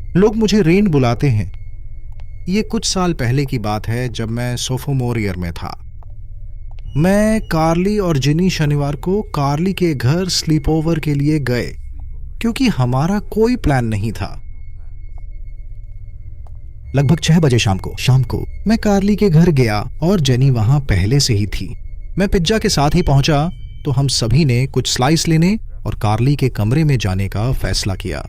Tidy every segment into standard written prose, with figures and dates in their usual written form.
लोग मुझे रेन बुलाते हैं। ये कुछ साल पहले की बात है, जब मैं सोफोमोर ईयर में था। मैं, कार्ली और जिनी शनिवार को कार्ली के घर स्लीप ओवर के लिए गए, क्योंकि हमारा कोई प्लान नहीं था। लगभग 6 बजे शाम को मैं कार्ली के घर गया और जेनी वहां पहले से ही थी। मैं पिज्जा के साथ ही पहुंचा तो हम सभी ने कुछ स्लाइस लेने और कार्ली के कमरे में जाने का फैसला किया।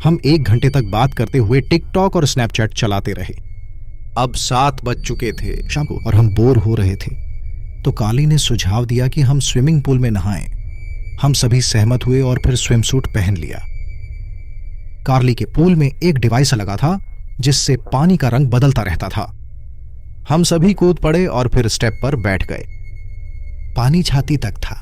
हम 1 घंटे तक बात करते हुए टिकटॉक और स्नैपचैट चलाते रहे। अब 7 बज चुके थे शाम को और हम बोर हो रहे थे, तो कार्ली ने सुझाव दिया कि हम स्विमिंग पूल में नहाएं। हम सभी सहमत हुए और फिर स्विमसूट पहन लिया। कार्ली के पूल में एक डिवाइस लगा था जिससे पानी का रंग बदलता रहता था। हम सभी कूद पड़े और फिर स्टेप पर बैठ गए। पानी छाती तक था।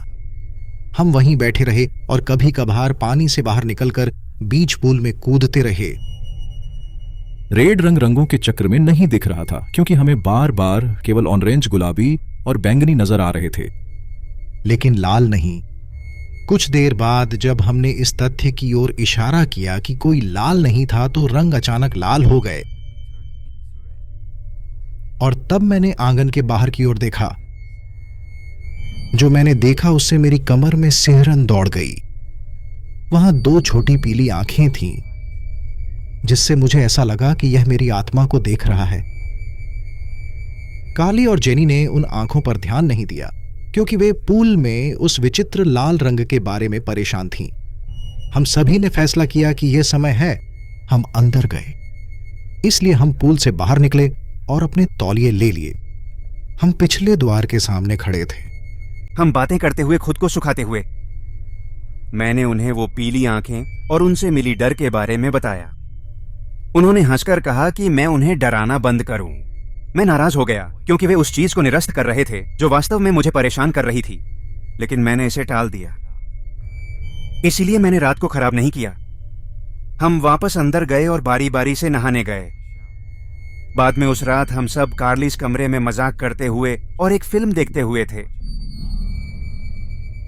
हम वहीं बैठे रहे और कभी कभार पानी से बाहर निकलकर बीच पूल में कूदते रहे। रेड रंगों के चक्र में नहीं दिख रहा था, क्योंकि हमें बार बार केवल ऑरेंज, गुलाबी और बैंगनी नजर आ रहे थे, लेकिन लाल नहीं। कुछ देर बाद जब हमने इस तथ्य की ओर इशारा किया कि कोई लाल नहीं था, तो रंग अचानक लाल हो गए। और तब मैंने आंगन के बाहर की ओर देखा। जो मैंने देखा उससे मेरी कमर में सिहरन दौड़ गई। वहां 2 छोटी पीली आंखें थीं, जिससे मुझे ऐसा लगा कि यह मेरी आत्मा को देख रहा है। कार्ली और जेनी ने उन आंखों पर ध्यान नहीं दिया, क्योंकि वे पूल में उस विचित्र लाल रंग के बारे में परेशान थीं। हम सभी ने फैसला किया कि यह समय है। हम अंदर गए, इसलिए हम पूल से बाहर निकले और अपने तौलिए ले लिए। हम पिछले द्वार के सामने खड़े थे। हम बातें करते हुए, खुद को सुखाते हुए। मैंने उन्हें वो पीली आंखें और उनसे मिली डर के बारे में बताया। उन्होंने हंसकर कहा कि मैं उन्हें डराना बंद करूं। मैं नाराज हो गया, क्योंकि वे उस चीज को निरस्त कर रहे थे जो वास्तव में मुझे परेशान कर रही थी, लेकिन मैंने इसे टाल दिया। इसीलिए मैंने रात को खराब नहीं किया। हम वापस अंदर गए और बारी बारी से नहाने गए। बाद में उस रात हम सब कार्लीस कमरे में मजाक करते हुए और एक फिल्म देखते हुए थे।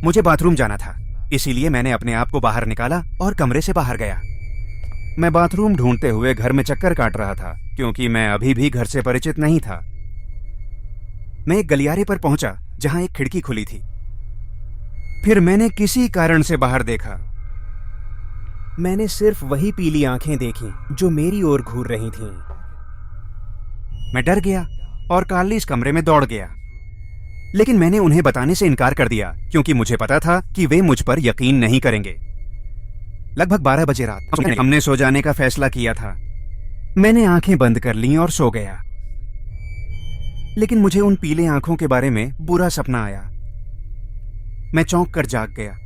मुझे बाथरूम जाना था, इसीलिए मैंने अपने आप को बाहर निकाला और कमरे से बाहर गया। मैं बाथरूम ढूंढते हुए घर में चक्कर काट रहा था, क्योंकि मैं अभी भी घर से परिचित नहीं था। मैं एक गलियारे पर पहुंचा जहां एक खिड़की खुली थी। फिर मैंने किसी कारण से बाहर देखा। मैंने सिर्फ वही पीली आंखें देखी जो मेरी ओर घूर रही थीं। मैं डर गया और कार्लीस कमरे में दौड़ गया, लेकिन मैंने उन्हें बताने से इनकार कर दिया, क्योंकि मुझे पता था कि वे मुझ पर यकीन नहीं करेंगे। लगभग 12 बजे रात हमने सो जाने का फैसला किया था। मैंने आंखें बंद कर लीं और सो गया, लेकिन मुझे उन पीले आंखों के बारे में बुरा सपना आया। मैं चौंक कर जाग गया।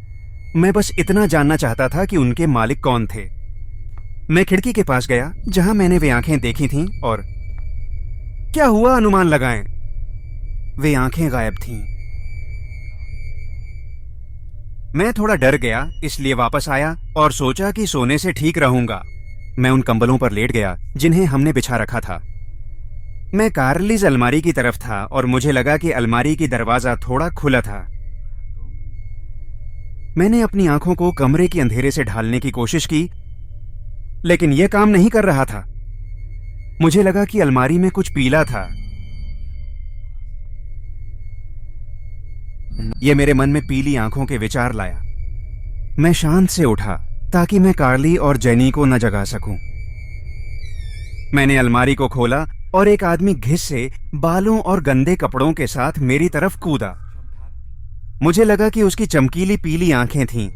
मैं बस इतना जानना चाहता था कि उनके मालिक कौन थे। मैं खिड़की के पास गया जहां मैंने वे आंखें देखी थीं, और क्या हुआ अनुमान लगाएं, वे आंखें गायब थीं। मैं थोड़ा डर गया, इसलिए वापस आया और सोचा कि सोने से ठीक रहूंगा। मैं उन कंबलों पर लेट गया जिन्हें हमने बिछा रखा था। मैं कार्लीज अलमारी की तरफ था और मुझे लगा कि अलमारी की दरवाजा थोड़ा खुला था। मैंने अपनी आंखों को कमरे के अंधेरे से ढालने की कोशिश की, लेकिन यह काम नहीं कर रहा था। मुझे लगा कि अलमारी में कुछ पीला था। यह मेरे मन में पीली आंखों के विचार लाया। मैं शांत से उठा ताकि मैं कार्ली और जेनी को न जगा सकूं। मैंने अलमारी को खोला और एक आदमी घिस से बालों और गंदे कपड़ों के साथ मेरी तरफ कूदा। मुझे लगा कि उसकी चमकीली पीली आंखें थीं,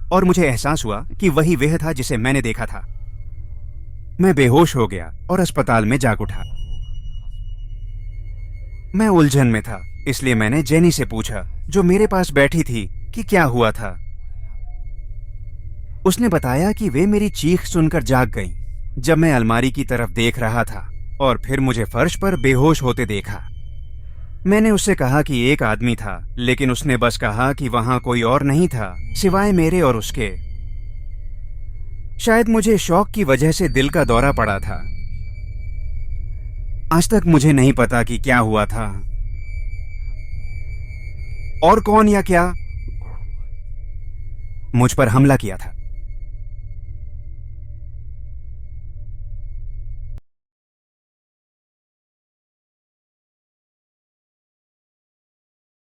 और मुझे एहसास हुआ कि वही वह था जिसे मैंने देखा था। मैं बेहोश हो गया और अस्पताल में जाग उठा। मैं उलझन में था, इसलिए मैंने जेनी से पूछा, जो मेरे पास बैठी थी, कि क्या हुआ था। उसने बताया कि वे मेरी चीख सुनकर जाग गईं जब मैं अलमारी की तरफ देख रहा था, और फिर मुझे फर्श पर बेहोश होते देखा। मैंने उससे कहा कि एक आदमी था, लेकिन उसने बस कहा कि वहां कोई और नहीं था सिवाय मेरे और उसके। शायद मुझे शौक की वजह से दिल का दौरा पड़ा था। आज तक मुझे नहीं पता कि क्या हुआ था और कौन या क्या मुझ पर हमला किया था।